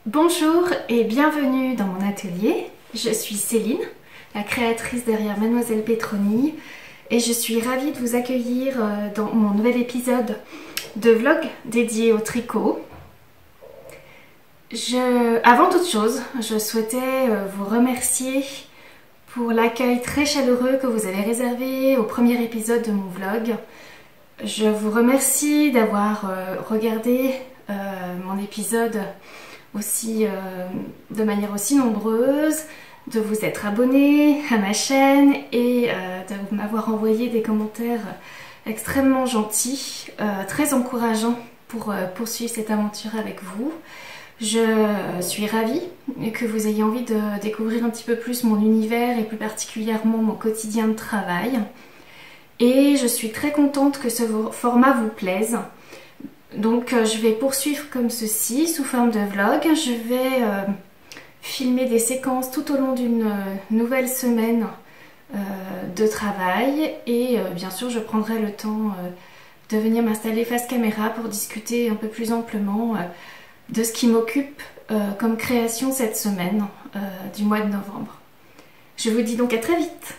Bonjour et bienvenue dans mon atelier. Je suis Céline, la créatrice derrière Mademoiselle Petroni, et je suis ravie de vous accueillir dans mon nouvel épisode de vlog dédié au tricot. Avant toute chose, je souhaitais vous remercier pour l'accueil très chaleureux que vous avez réservé au premier épisode de mon vlog. Je vous remercie d'avoir regardé mon épisode aussi, de manière aussi nombreuse, de vous être abonné à ma chaîne et de m'avoir envoyé des commentaires extrêmement gentils, très encourageants pour poursuivre cette aventure avec vous. Je suis ravie que vous ayez envie de découvrir un petit peu plus mon univers et plus particulièrement mon quotidien de travail. Et je suis très contente que ce format vous plaise. Donc je vais poursuivre comme ceci, sous forme de vlog. Je vais filmer des séquences tout au long d'une nouvelle semaine de travail. Et bien sûr, je prendrai le temps de venir m'installer face caméra pour discuter un peu plus amplement de ce qui m'occupe comme création cette semaine du mois de novembre. Je vous dis donc à très vite.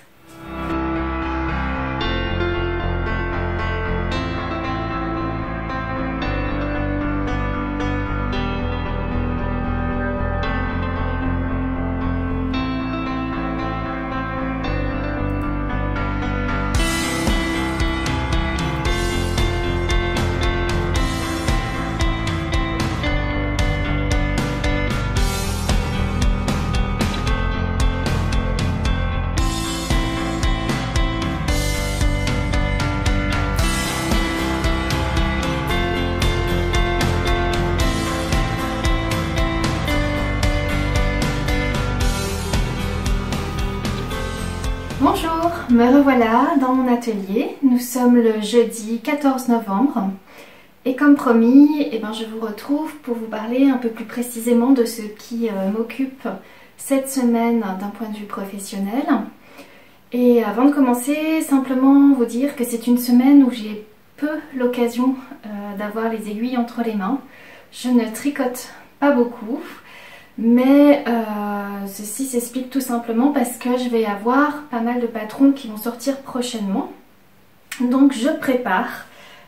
Bonjour, me revoilà dans mon atelier. Nous sommes le jeudi 14 novembre et comme promis, je vous retrouve pour vous parler un peu plus précisément de ce qui m'occupe cette semaine d'un point de vue professionnel. Et avant de commencer, simplement vous dire que c'est une semaine où j'ai peu l'occasion d'avoir les aiguilles entre les mains. Je ne tricote pas beaucoup. Mais ceci s'explique tout simplement parce que je vais avoir pas mal de patrons qui vont sortir prochainement. Donc je prépare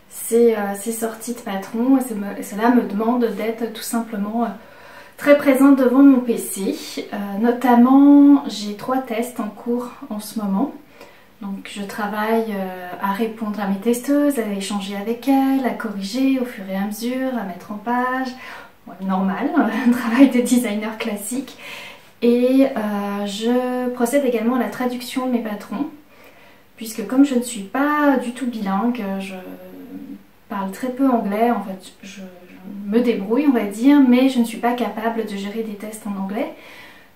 ces sorties de patrons et cela me demande d'être tout simplement très présente devant mon PC. Notamment, j'ai 3 tests en cours en ce moment. Donc je travaille à répondre à mes testeuses, à échanger avec elles, à corriger au fur et à mesure, à mettre en page. Normal, un travail de designer classique. Et je procède également à la traduction de mes patrons, puisque comme je ne suis pas du tout bilingue, je parle très peu anglais, en fait je me débrouille on va dire, mais je ne suis pas capable de gérer des tests en anglais.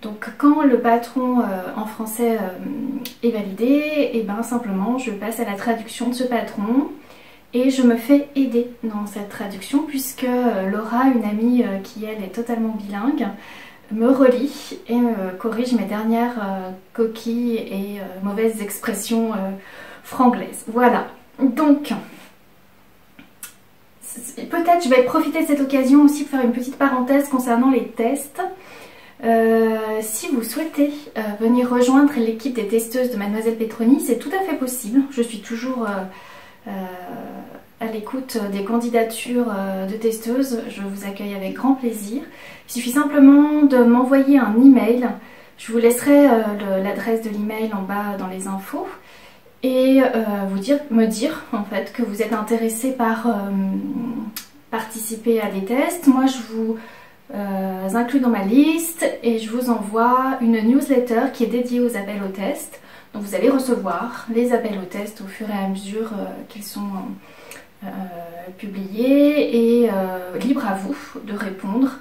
Donc quand le patron en français est validé, et simplement je passe à la traduction de ce patron. Et je me fais aider dans cette traduction puisque Laura, une amie qui elle est totalement bilingue, me relit et me corrige mes dernières coquilles et mauvaises expressions franglaises. Voilà, donc peut-être je vais profiter de cette occasion aussi de faire une petite parenthèse concernant les tests. Si vous souhaitez venir rejoindre l'équipe des testeuses de Mademoiselle Petroni, c'est tout à fait possible. Je suis toujours à l'écoute des candidatures de testeuses, je vous accueille avec grand plaisir. Il suffit simplement de m'envoyer un email, je vous laisserai l'adresse de l'email en bas dans les infos et me dire en fait que vous êtes intéressé par participer à des tests. Moi je vous inclus dans ma liste et je vous envoie une newsletter qui est dédiée aux appels aux tests. Donc vous allez recevoir les appels aux tests au fur et à mesure qu'ils sont publiés et libre à vous de répondre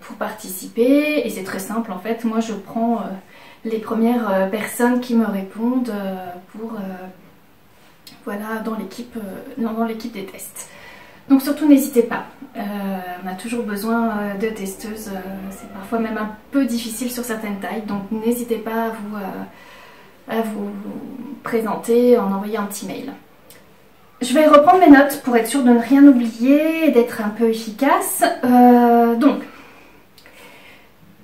pour participer. Et c'est très simple en fait, moi je prends les premières personnes qui me répondent voilà, dans l'équipe des tests. Donc surtout n'hésitez pas, on a toujours besoin de testeuses, c'est parfois même un peu difficile sur certaines tailles, donc n'hésitez pas à vous présenter, en envoyer un petit mail. Je vais reprendre mes notes pour être sûre de ne rien oublier et d'être un peu efficace. Donc,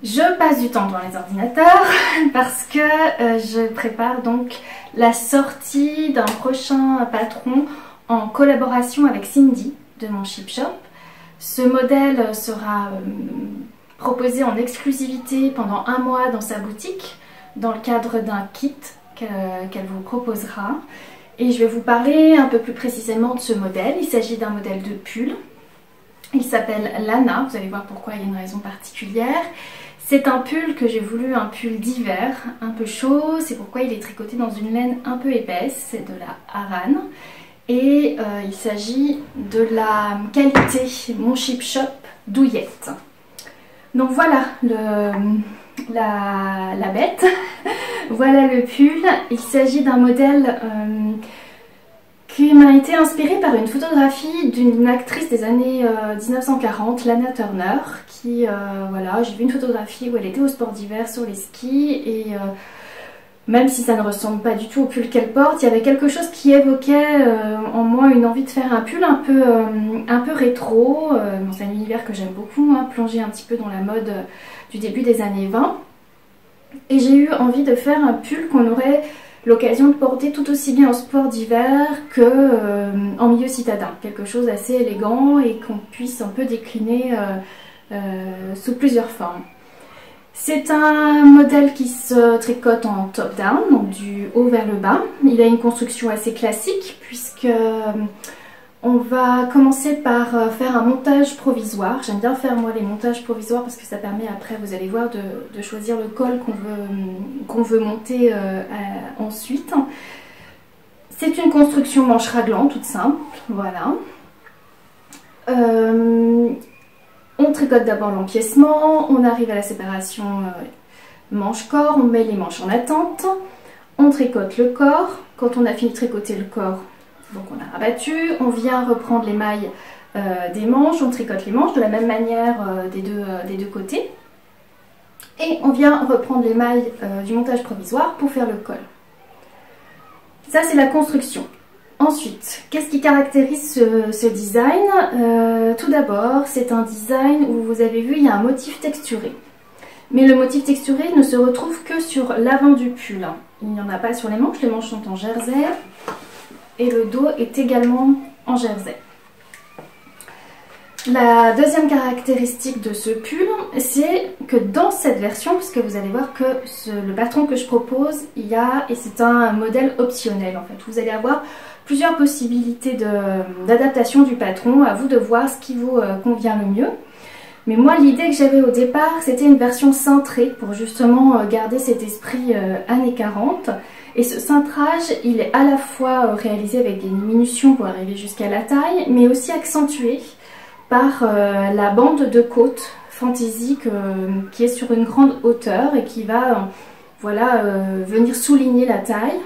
Je passe du temps devant les ordinateurs parce que je prépare donc la sortie d'un prochain patron en collaboration avec Cindy de mon Ship Shop. Ce modèle sera proposé en exclusivité pendant un mois dans sa boutique dans le cadre d'un kit qu'elle vous proposera. Et je vais vous parler un peu plus précisément de ce modèle. Il s'agit d'un modèle de pull. Il s'appelle Lana, vous allez voir pourquoi il y a une raison particulière. C'est un pull que j'ai voulu, un pull d'hiver, un peu chaud, c'est pourquoi il est tricoté dans une laine un peu épaisse, c'est de la Aran. Et il s'agit de la qualité Mon Ship Shop douillette. Donc voilà la bête, voilà le pull. Il s'agit d'un modèle qui m'a été inspiré par une photographie d'une actrice des années 1940, Lana Turner, qui, voilà, j'ai vu une photographie où elle était au sport d'hiver sur les skis et même si ça ne ressemble pas du tout au pull qu'elle porte, il y avait quelque chose qui évoquait en moi une envie de faire un pull un peu rétro. C'est un univers que j'aime beaucoup, hein, plonger un petit peu dans la mode du début des années 20. Et j'ai eu envie de faire un pull qu'on aurait l'occasion de porter tout aussi bien en sport d'hiver qu'en milieu citadin. Quelque chose d'assez élégant et qu'on puisse un peu décliner sous plusieurs formes. C'est un modèle qui se tricote en top-down, donc du haut vers le bas. Il a une construction assez classique puisque on va commencer par faire un montage provisoire. J'aime bien faire moi les montages provisoires parce que ça permet après, vous allez voir, de choisir le col qu'on veut monter ensuite. C'est une construction manche raglan toute simple, voilà. On tricote d'abord l'empiècement, on arrive à la séparation manche-corps, on met les manches en attente, on tricote le corps. Quand on a fini de tricoter le corps, donc on a rabattu, on vient reprendre les mailles des manches, on tricote les manches de la même manière des deux côtés. Et on vient reprendre les mailles du montage provisoire pour faire le col. Ça c'est la construction. Ensuite, qu'est-ce qui caractérise ce design? Tout d'abord, c'est un design où vous avez vu, il y a un motif texturé. Mais le motif texturé ne se retrouve que sur l'avant du pull. Il n'y en a pas sur les manches sont en jersey. Et le dos est également en jersey. La deuxième caractéristique de ce pull, c'est que dans cette version, puisque vous allez voir que le patron que je propose, et c'est un modèle optionnel en fait. Vous allez avoir plusieurs possibilités d'adaptation du patron, à vous de voir ce qui vous convient le mieux. Mais moi l'idée que j'avais au départ, c'était une version cintrée pour justement garder cet esprit années 40. Et ce cintrage, il est à la fois réalisé avec des diminutions pour arriver jusqu'à la taille, mais aussi accentué par la bande de côte fantaisie qui est sur une grande hauteur et qui va voilà, venir souligner la taille.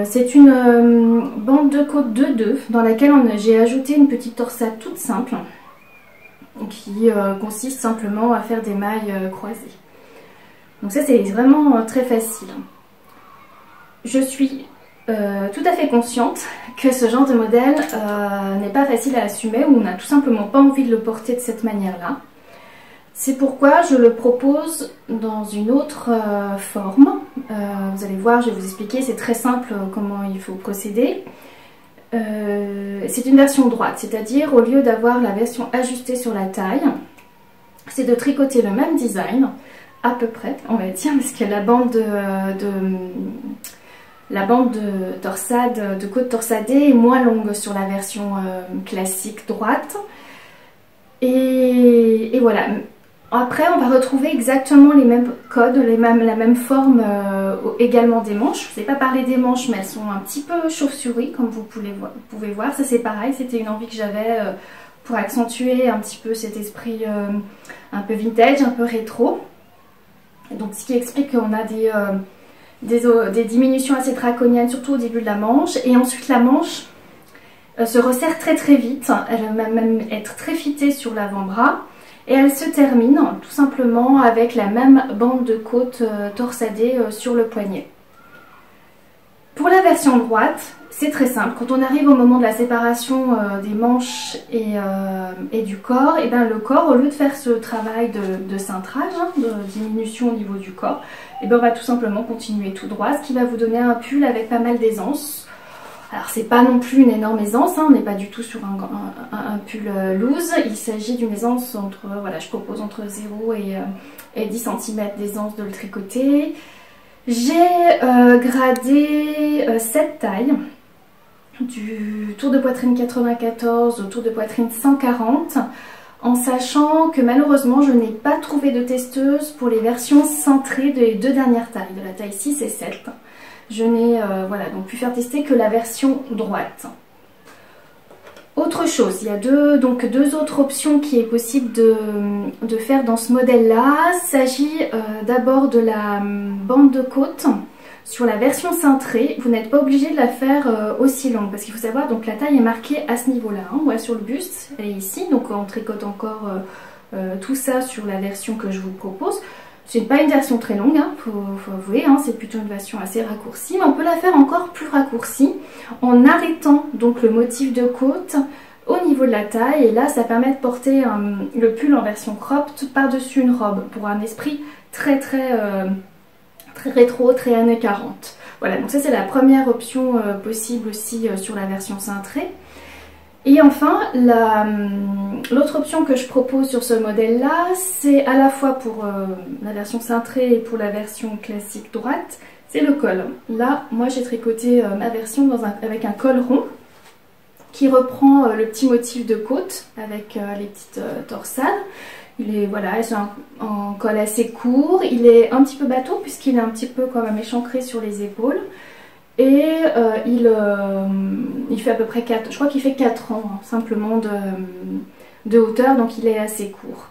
C'est une bande de côte 2-2 dans laquelle j'ai ajouté une petite torsade toute simple qui consiste simplement à faire des mailles croisées. Donc ça c'est vraiment très facile. Je suis tout à fait consciente que ce genre de modèle n'est pas facile à assumer ou on n'a tout simplement pas envie de le porter de cette manière-là. C'est pourquoi je le propose dans une autre forme. Vous allez voir, je vais vous expliquer, c'est très simple comment il faut procéder. C'est une version droite, c'est-à-dire au lieu d'avoir la version ajustée sur la taille, c'est de tricoter le même design, à peu près, on va dire, parce que la bande de torsade, de côte torsadée est moins longue sur la version classique droite. Et voilà. Après, on va retrouver exactement les mêmes codes, la même forme également des manches. Je ne vous ai pas parlé des manches, mais elles sont un petit peu chauve-souris, comme vous pouvez voir. Ça, c'est pareil, c'était une envie que j'avais pour accentuer un petit peu cet esprit un peu vintage, un peu rétro. Donc, ce qui explique qu'on a des diminutions assez draconiennes, surtout au début de la manche. Et ensuite, la manche se resserre très très vite. Elle va même être très fitée sur l'avant-bras. Et elle se termine tout simplement avec la même bande de côte torsadée sur le poignet. Pour la version droite, c'est très simple. Quand on arrive au moment de la séparation des manches et du corps, et ben le corps, au lieu de faire ce travail de cintrage, hein, de diminution au niveau du corps, et ben on va tout simplement continuer tout droit, ce qui va vous donner un pull avec pas mal d'aisance. Alors c'est pas non plus une énorme aisance, hein, on n'est pas du tout sur un pull loose, il s'agit d'une aisance entre, voilà, je propose entre 0 et 10 cm d'aisance de le tricoter. J'ai gradé 7 tailles, du tour de poitrine 94 au tour de poitrine 140, en sachant que malheureusement je n'ai pas trouvé de testeuse pour les versions cintrées des 2 dernières tailles, de la taille 6 et 7. Je n'ai voilà, donc pu faire tester que la version droite. Autre chose, il y a deux autres options qui est possible de faire dans ce modèle-là. Il s'agit d'abord de la bande de côte. Sur la version cintrée, vous n'êtes pas obligé de la faire aussi longue parce qu'il faut savoir, donc la taille est marquée à ce niveau-là, hein, ouais, sur le buste, elle est ici, donc on tricote encore tout ça sur la version que je vous propose. C'est pas une version très longue, hein, faut avouer, hein, c'est plutôt une version assez raccourcie, mais on peut la faire encore plus raccourcie en arrêtant donc le motif de côte au niveau de la taille, et là ça permet de porter le pull en version cropped par-dessus une robe pour un esprit très rétro, très années 40. Voilà, donc ça c'est la première option possible aussi sur la version cintrée. Et enfin, l'autre option que je propose sur ce modèle-là, c'est à la fois pour la version cintrée et pour la version classique droite, c'est le col. Là, moi j'ai tricoté ma version avec un col rond qui reprend le petit motif de côte avec les petites torsades. Il est, voilà, c'est un col assez court, il est un petit peu bateau puisqu'il est un petit peu quand même échancré sur les épaules. Et il fait à peu près 4, je crois qu'il fait 4 ans hein, simplement de hauteur, donc il est assez court.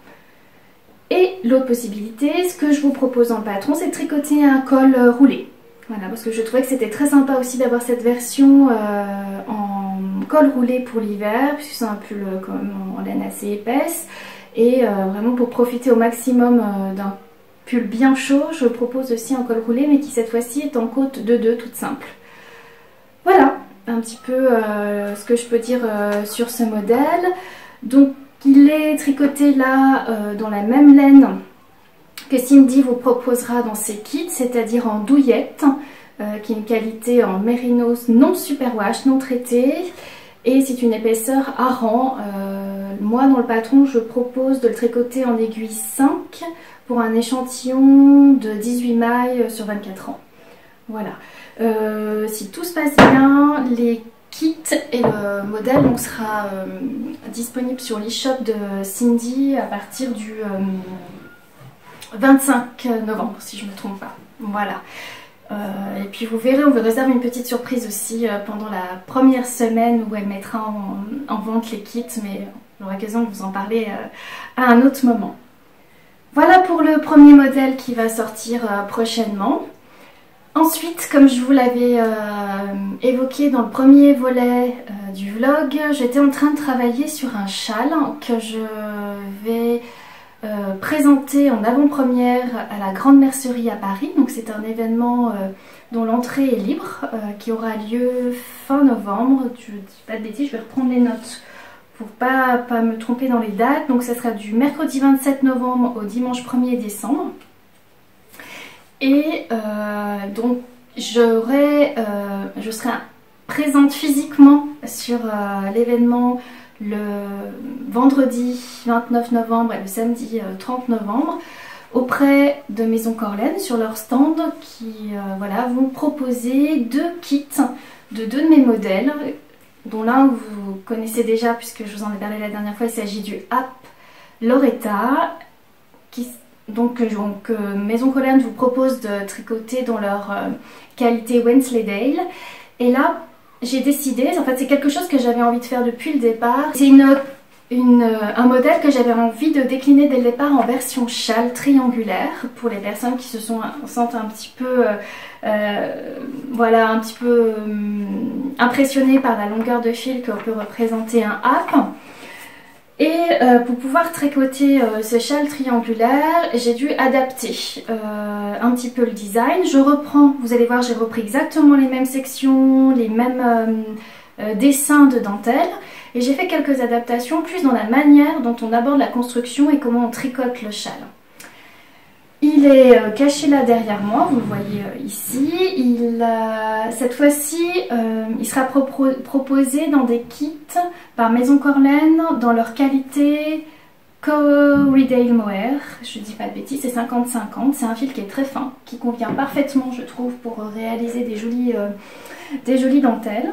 Et l'autre possibilité, ce que je vous propose dans le patron, c'est de tricoter un col roulé. Voilà, parce que je trouvais que c'était très sympa aussi d'avoir cette version en col roulé pour l'hiver, puisque c'est un pull quand même en laine assez épaisse. Et vraiment pour profiter au maximum d'un pull bien chaud, je propose aussi un col roulé mais qui cette fois-ci est en côte de 2 toute simple. Voilà un petit peu ce que je peux dire sur ce modèle. Donc il est tricoté là dans la même laine que Cindy vous proposera dans ses kits, c'est-à-dire en douillette, qui est une qualité en mérinos non superwash, non traité. Et c'est une épaisseur à rang. Moi dans le patron je propose de le tricoter en aiguille 5 pour un échantillon de 18 mailles sur 24 ans. Voilà. Si tout se passe bien, les kits et le modèle donc, sera disponible sur l'e-shop de Cindy à partir du 25 novembre si je ne me trompe pas. Voilà. Et puis vous verrez, on vous réserve une petite surprise aussi pendant la première semaine où elle mettra en vente les kits, mais j'aurai l'occasion de vous en parler à un autre moment. Voilà pour le premier modèle qui va sortir prochainement. Ensuite, comme je vous l'avais évoqué dans le premier volet du vlog, j'étais en train de travailler sur un châle que je vais présenter en avant-première à la Grande Mercerie à Paris. Donc c'est un événement dont l'entrée est libre, qui aura lieu fin novembre. Je ne dis pas de bêtises, je vais reprendre les notes pour pas me tromper dans les dates. Donc ça sera du mercredi 27 novembre au dimanche 1er décembre. Et donc je serai présente physiquement sur l'événement le vendredi 29 novembre et le samedi 30 novembre auprès de Maison Corlaine sur leur stand qui voilà, vont proposer 2 kits de 2 de mes modèles, dont l'un vous connaissez déjà puisque je vous en ai parlé la dernière fois. Il s'agit du App Loretta qui donc Maison Corlaine vous propose de tricoter dans leur qualité Wensleydale. Et là j'ai décidé, en fait c'est quelque chose que j'avais envie de faire depuis le départ. C'est un modèle que j'avais envie de décliner dès le départ en version châle triangulaire pour les personnes qui sentent un petit peu voilà, un petit peu impressionnées par la longueur de fil que peut représenter un app. Et pour pouvoir tricoter ce châle triangulaire, j'ai dû adapter un petit peu le design. Je reprends, vous allez voir, j'ai repris exactement les mêmes sections, les mêmes dessins de dentelle. Et j'ai fait quelques adaptations plus dans la manière dont on aborde la construction et comment on tricote le châle. Il est caché là derrière moi, vous le voyez ici. Cette fois-ci, il sera proposé dans des kits par Maison Corlaine dans leur qualité Corriedale Mohair. Je ne dis pas de bêtises, c'est 50-50. C'est un fil qui est très fin, qui convient parfaitement, je trouve, pour réaliser des jolies dentelles.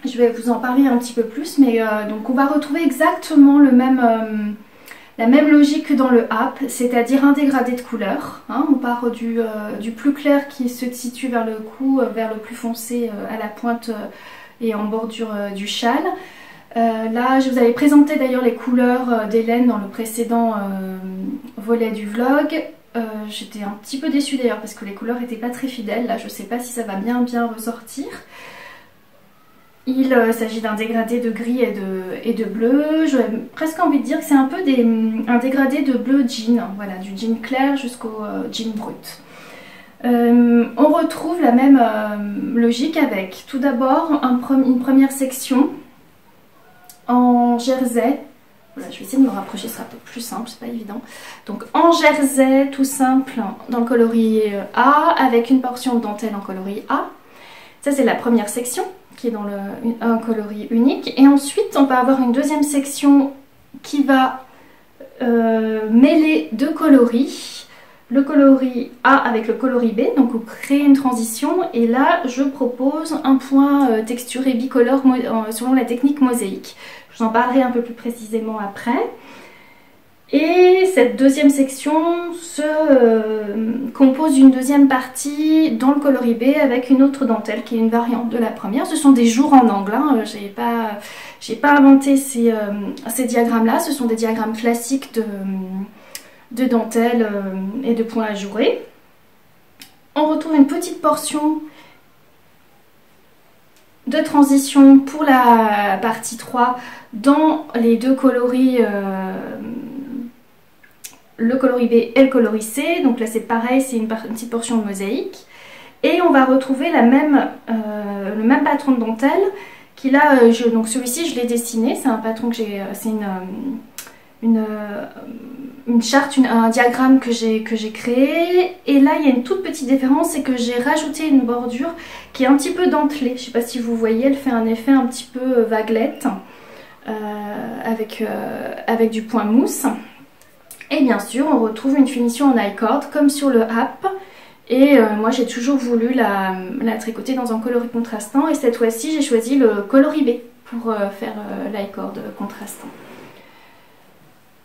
Je vais vous en parler un petit peu plus, mais donc on va retrouver exactement la même logique que dans le App, c'est-à-dire un dégradé de couleur. Hein, on part du plus clair qui se situe vers le cou, vers le plus foncé à la pointe et en bordure du châle. Là, je vous avais présenté d'ailleurs les couleurs d'Hélène dans le précédent volet du vlog. J'étais un petit peu déçue d'ailleurs parce que les couleurs n'étaient pas très fidèles. Là, je ne sais pas si ça va bien ressortir. Il s'agit d'un dégradé de gris et de bleu. J'aurais presque envie de dire que c'est un peu un dégradé de bleu jean, voilà, du jean clair jusqu'au jean brut. On retrouve la même logique avec tout d'abord une première section en jersey. Voilà, je vais essayer de me rapprocher, ce sera peut-être plus simple, c'est pas évident. Donc en jersey tout simple dans le coloris A avec une portion de dentelle en coloris A. Ça c'est la première section qui est dans un coloris unique. Et ensuite, on va avoir une deuxième section qui va mêler deux coloris. Le coloris A avec le coloris B, donc on crée une transition. Et là, je propose un point texturé bicolore selon la technique mosaïque. Je vous en parlerai un peu plus précisément après. Et cette deuxième section se compose d'une deuxième partie dans le coloris B avec une autre dentelle qui est une variante de la première. Ce sont des jours en angle, hein. J'ai pas inventé ces diagrammes-là, ce sont des diagrammes classiques de dentelle et de points ajourés. On retrouve une petite portion de transition pour la partie 3 dans les deux coloris le coloris B et le coloris C. Donc là c'est pareil, c'est une petite portion de mosaïque. Et on va retrouver le même patron de dentelle qui là, donc celui-ci je l'ai dessiné, c'est un patron que j'ai, c'est une charte, un diagramme que j'ai créé. Et là il y a une toute petite différence, c'est que j'ai rajouté une bordure qui est un petit peu dentelée. Je ne sais pas si vous voyez, elle fait un effet un petit peu vaguelette avec du point mousse. Et bien sûr, on retrouve une finition en I-cord comme sur le App. Et moi, j'ai toujours voulu la tricoter dans un coloris contrastant. Et cette fois-ci, j'ai choisi le coloris B pour faire l'I-cord contrastant.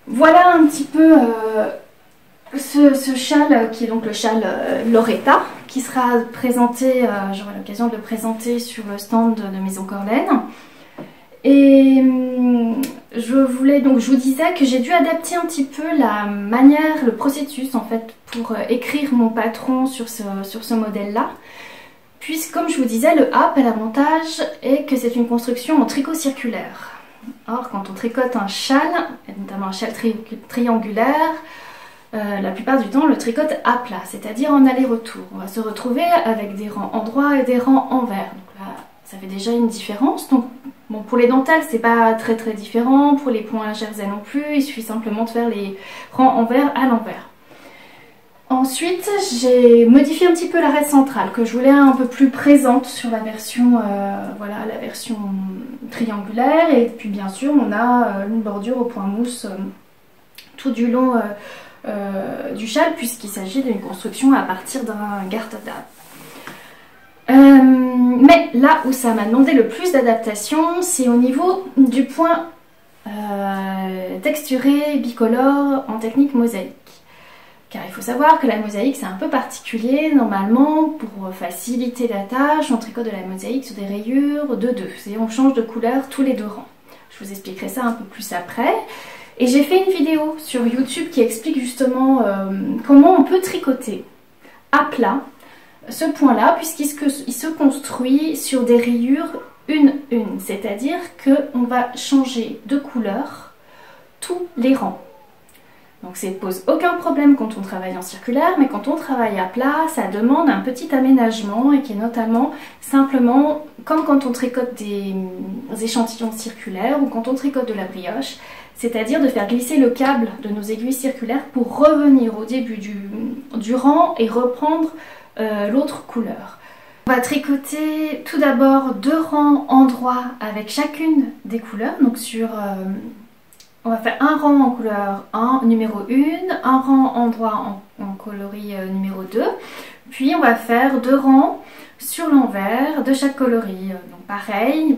Voilà un petit peu ce châle qui est donc le châle Loretta, qui sera présenté, j'aurai l'occasion de le présenter sur le stand de Maison Corlaine. Et je vous disais que j'ai dû adapter un petit peu la manière, le processus en fait pour écrire mon patron sur ce modèle-là. Puisque comme je vous disais, le App a l'avantage est que c'est une construction en tricot circulaire. Or quand on tricote un châle, notamment un châle triangulaire, la plupart du temps on le tricote à plat, c'est-à-dire en aller-retour. On va se retrouver avec des rangs en droit et des rangs envers. Donc là, ça fait déjà une différence. Donc, bon, pour les dentelles, c'est pas très différent. Pour les points jersey non plus, il suffit simplement de faire les rangs envers à l'envers. Ensuite, j'ai modifié un petit peu l'arête centrale que je voulais un peu plus présente sur la version, voilà, la version triangulaire. Et puis bien sûr, on a une bordure au point mousse tout du long du châle, puisqu'il s'agit d'une construction à partir d'un garde-table. Mais là où ça m'a demandé le plus d'adaptation, c'est au niveau du point texturé bicolore en technique mosaïque. Car il faut savoir que la mosaïque c'est un peu particulier. Normalement, pour faciliter la tâche, on tricote de la mosaïque sur des rayures de 2. Et on change de couleur tous les 2 rangs. Je vous expliquerai ça un peu plus après. Et j'ai fait une vidéo sur YouTube qui explique justement comment on peut tricoter à plat ce point-là, puisqu'il se construit sur des rayures une. C'est-à-dire qu'on va changer de couleur tous les rangs. Donc ça ne pose aucun problème quand on travaille en circulaire, mais quand on travaille à plat, ça demande un petit aménagement et qui est notamment simplement comme quand on tricote des échantillons circulaires ou quand on tricote de la brioche, c'est-à-dire de faire glisser le câble de nos aiguilles circulaires pour revenir au début du rang et reprendre l'autre couleur. On va tricoter tout d'abord 2 rangs endroits avec chacune des couleurs, donc on va faire un rang en couleur 1, numéro 1, un rang endroit en coloris numéro 2, puis on va faire 2 rangs sur l'envers de chaque coloris. Donc pareil,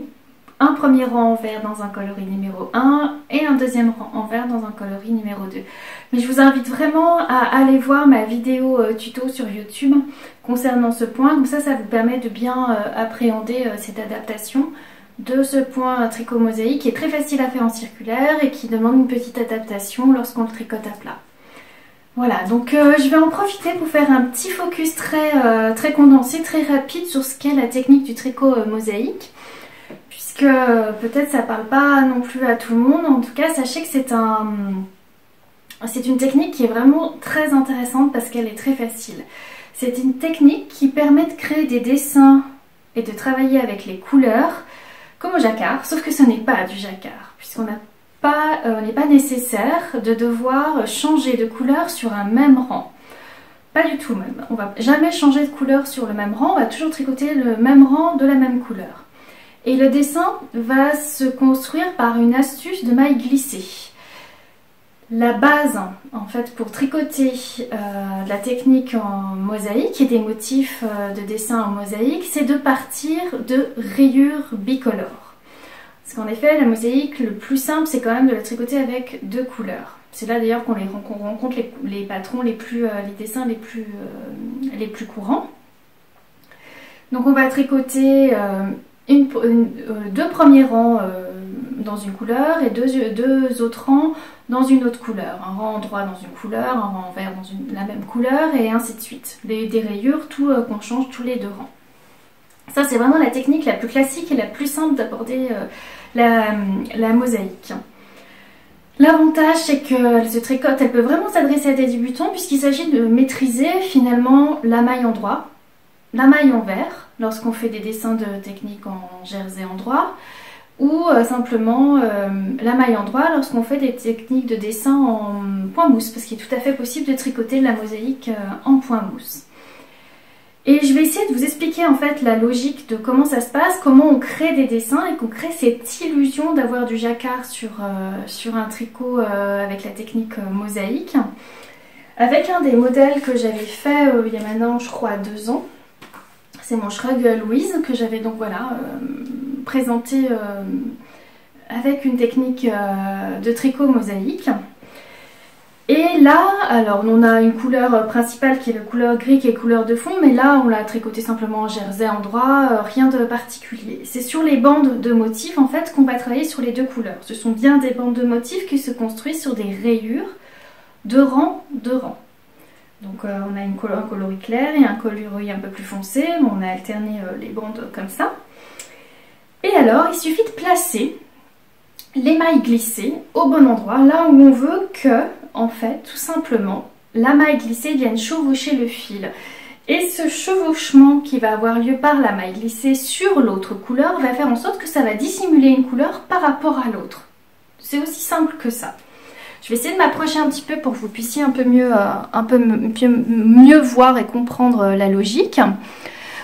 un premier rang en vert dans un coloris numéro 1 et un deuxième rang en vert dans un coloris numéro 2. Mais je vous invite vraiment à aller voir ma vidéo tuto sur YouTube concernant ce point, comme ça vous permet de bien appréhender cette adaptation de ce point tricot mosaïque qui est très facile à faire en circulaire et qui demande une petite adaptation lorsqu'on le tricote à plat. Voilà, donc je vais en profiter pour faire un petit focus très condensé, très rapide sur ce qu'est la technique du tricot mosaïque, puisque peut-être ça parle pas non plus à tout le monde. En tout cas, sachez que c'est une technique qui est vraiment très intéressante parce qu'elle est très facile. C'est une technique qui permet de créer des dessins et de travailler avec les couleurs comme au jacquard, sauf que ce n'est pas du jacquard, puisqu'on n'est pas nécessaire de devoir changer de couleur sur un même rang. Pas du tout même. On va jamais changer de couleur sur le même rang, on va toujours tricoter le même rang de la même couleur. Et le dessin va se construire par une astuce de maille glissée. La base, en fait, pour tricoter la technique en mosaïque et des motifs de dessin en mosaïque, c'est de partir de rayures bicolores. Parce qu'en effet, la mosaïque, le plus simple, c'est quand même de la tricoter avec 2 couleurs. C'est là d'ailleurs qu'on rencontre les patrons, les dessins les plus courants. Donc on va tricoter 2 premiers rangs dans une couleur et 2 autres rangs dans une autre couleur. Un rang endroit dans une couleur, un rang vert dans la même couleur et ainsi de suite. Des rayures, tout qu'on change tous les 2 rangs. Ça c'est vraiment la technique la plus classique et la plus simple d'aborder la mosaïque. L'avantage c'est qu'elle se tricote, elle peut vraiment s'adresser à des débutants puisqu'il s'agit de maîtriser finalement la maille endroit, la maille envers lorsqu'on fait des dessins de technique en jersey endroit, ou simplement la maille endroit lorsqu'on fait des techniques de dessin en point mousse, parce qu'il est tout à fait possible de tricoter la mosaïque en point mousse. Et je vais essayer de vous expliquer en fait la logique de comment ça se passe, comment on crée des dessins et qu'on crée cette illusion d'avoir du jacquard sur un tricot avec la technique mosaïque. Avec un des modèles que j'avais fait il y a maintenant je crois 2 ans. C'est mon Shrug Louise que j'avais donc voilà présenté avec une technique de tricot mosaïque. Et là, alors on a une couleur principale qui est la couleur gris qui est couleur de fond, mais là on l'a tricoté simplement en jersey endroit, rien de particulier. C'est sur les bandes de motifs en fait qu'on va travailler sur les 2 couleurs. Ce sont bien des bandes de motifs qui se construisent sur des rayures de rang de rang. Donc on a un coloris clair et un coloris un peu plus foncé, on a alterné les bandes comme ça. Et alors il suffit de placer les mailles glissées au bon endroit, là où on veut que, en fait, tout simplement, la maille glissée vienne chevaucher le fil. Et ce chevauchement qui va avoir lieu par la maille glissée sur l'autre couleur va faire en sorte que ça va dissimuler une couleur par rapport à l'autre. C'est aussi simple que ça. Je vais essayer de m'approcher un petit peu pour que vous puissiez un peu mieux voir et comprendre la logique.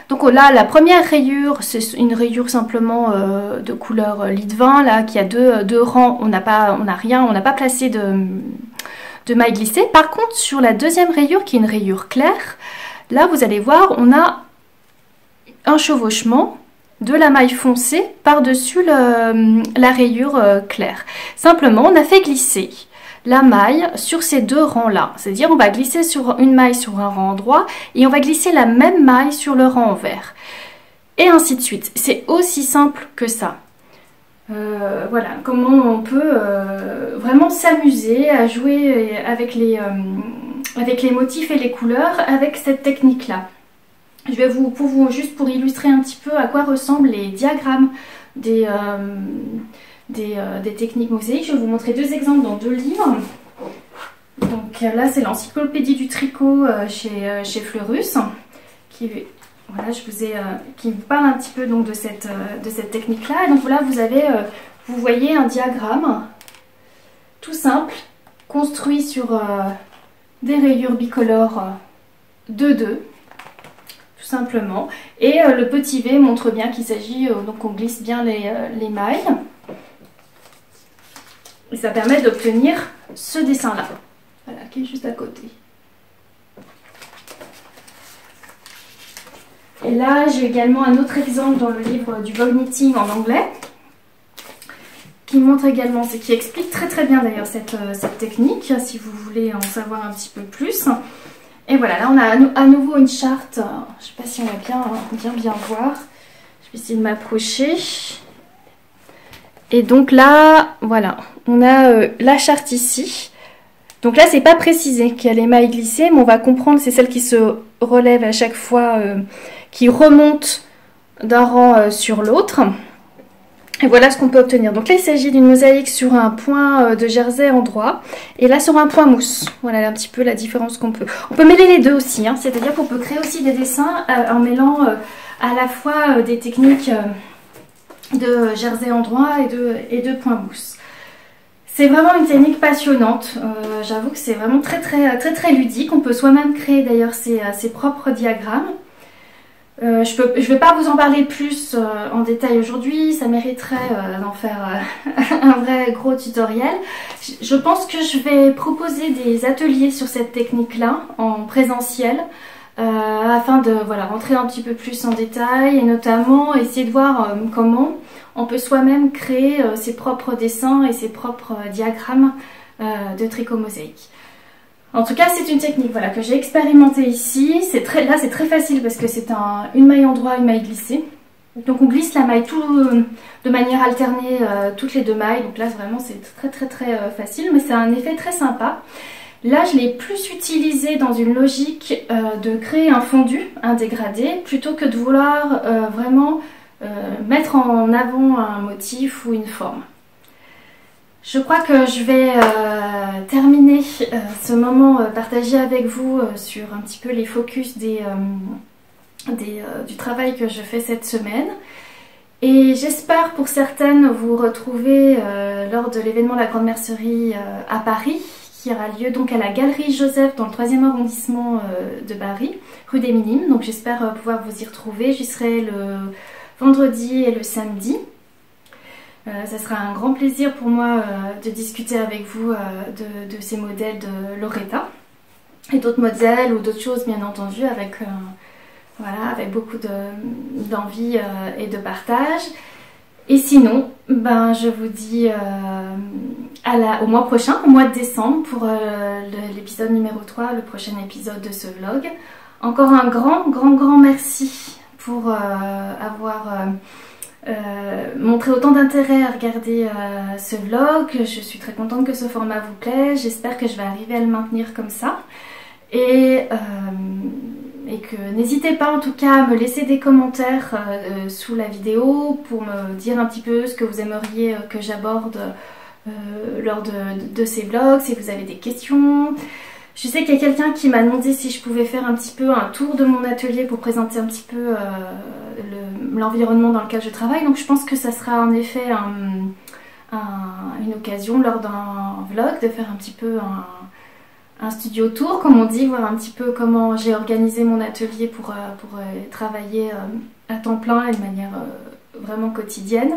Donc là, la première rayure, c'est une rayure simplement de couleur lit de vin, là, qui a deux rangs, on n'a pas placé de maille glissée. Par contre, sur la deuxième rayure, qui est une rayure claire, là, vous allez voir, on a un chevauchement de la maille foncée par-dessus la rayure claire. Simplement, on a fait glisser la maille sur ces 2 rangs là, c'est-à-dire on va glisser sur une maille sur un rang droit et on va glisser la même maille sur le rang vert et ainsi de suite. C'est aussi simple que ça. Voilà comment on peut vraiment s'amuser à jouer avec les motifs et les couleurs avec cette technique là. Je vais juste pour illustrer un petit peu à quoi ressemblent les diagrammes des des techniques mosaïques. Je vais vous montrer deux exemples dans deux livres. Donc là c'est l'encyclopédie du tricot chez Fleurus qui, voilà, qui vous parle un petit peu donc de cette technique là. Et donc voilà, vous voyez un diagramme tout simple construit sur des rayures bicolores 2-2 tout simplement. Et le petit V montre bien qu'il s'agit, donc on glisse bien les mailles. Et ça permet d'obtenir ce dessin-là, voilà, qui est juste à côté. Et là, j'ai également un autre exemple dans le livre du Vogue Knitting en anglais, qui montre également, qui explique très très bien d'ailleurs cette technique, si vous voulez en savoir un petit peu plus. Et voilà, là on a à nouveau une charte, je ne sais pas si on va bien voir, je vais essayer de m'approcher. Et donc là, voilà, on a la charte ici. Donc là, c'est pas précisé qu'il y a les mailles glissées, mais on va comprendre, c'est celle qui se relève à chaque fois, qui remonte d'un rang sur l'autre. Et voilà ce qu'on peut obtenir. Donc là, il s'agit d'une mosaïque sur un point de jersey endroit. Et là, sur un point mousse. Voilà un petit peu la différence qu'on peut. On peut mêler les deux aussi, hein, c'est-à-dire qu'on peut créer aussi des dessins en mêlant à la fois des techniques de jersey endroit et de point mousse. C'est vraiment une technique passionnante. J'avoue que c'est vraiment très ludique. On peut soi-même créer d'ailleurs ses propres diagrammes. Je vais pas vous en parler plus en détail aujourd'hui, ça mériterait d'en faire un vrai gros tutoriel. Je pense que je vais proposer des ateliers sur cette technique-là en présentiel afin de rentrer un petit peu plus en détail et notamment essayer de voir comment on peut soi-même créer ses propres dessins et ses propres diagrammes de tricot mosaïque. En tout cas, c'est une technique que j'ai expérimentée ici. Là, c'est très facile parce que c'est une maille endroit, une maille glissée. Donc, on glisse la maille de manière alternée, toutes les deux mailles. Donc là, vraiment, c'est très facile, mais c'est un effet très sympa. Là, je l'ai plus utilisé dans une logique de créer un fondu, un dégradé, plutôt que de vouloir vraiment mettre en avant un motif ou une forme. Je crois que je vais terminer ce moment partagé avec vous sur un petit peu les focus du travail que je fais cette semaine. Et j'espère pour certaines vous retrouver lors de l'événement La Grande Mercerie à Paris, qui aura lieu donc à la Galerie Joseph dans le 3e arrondissement de Paris, rue des Minimes. Donc j'espère pouvoir vous y retrouver. J'y serai le vendredi et le samedi. Ça sera un grand plaisir pour moi de discuter avec vous de ces modèles de Loretta et d'autres modèles ou d'autres choses bien entendu avec beaucoup d'envie et de partage. Et sinon, je vous dis au mois prochain, au mois de décembre pour l'épisode numéro 3, le prochain épisode de ce vlog. Encore un grand merci pour avoir montré autant d'intérêt à regarder ce vlog. Je suis très contente que ce format vous plaise. J'espère que je vais arriver à le maintenir comme ça. Et que n'hésitez pas en tout cas à me laisser des commentaires sous la vidéo pour me dire un petit peu ce que vous aimeriez que j'aborde lors de ces vlogs, si vous avez des questions. Je sais qu'il y a quelqu'un qui m'a demandé si je pouvais faire un petit peu un tour de mon atelier pour présenter un petit peu l'environnement dans lequel je travaille. Donc je pense que ça sera en effet une occasion lors d'un vlog de faire un petit peu un studio tour, comme on dit, voir un petit peu comment j'ai organisé mon atelier pour travailler à temps plein et de manière vraiment quotidienne.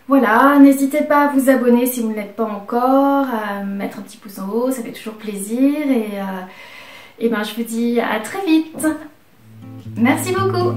Voilà, n'hésitez pas à vous abonner si vous ne l'êtes pas encore, à mettre un petit pouce en haut, ça fait toujours plaisir. Et je vous dis à très vite. Merci beaucoup.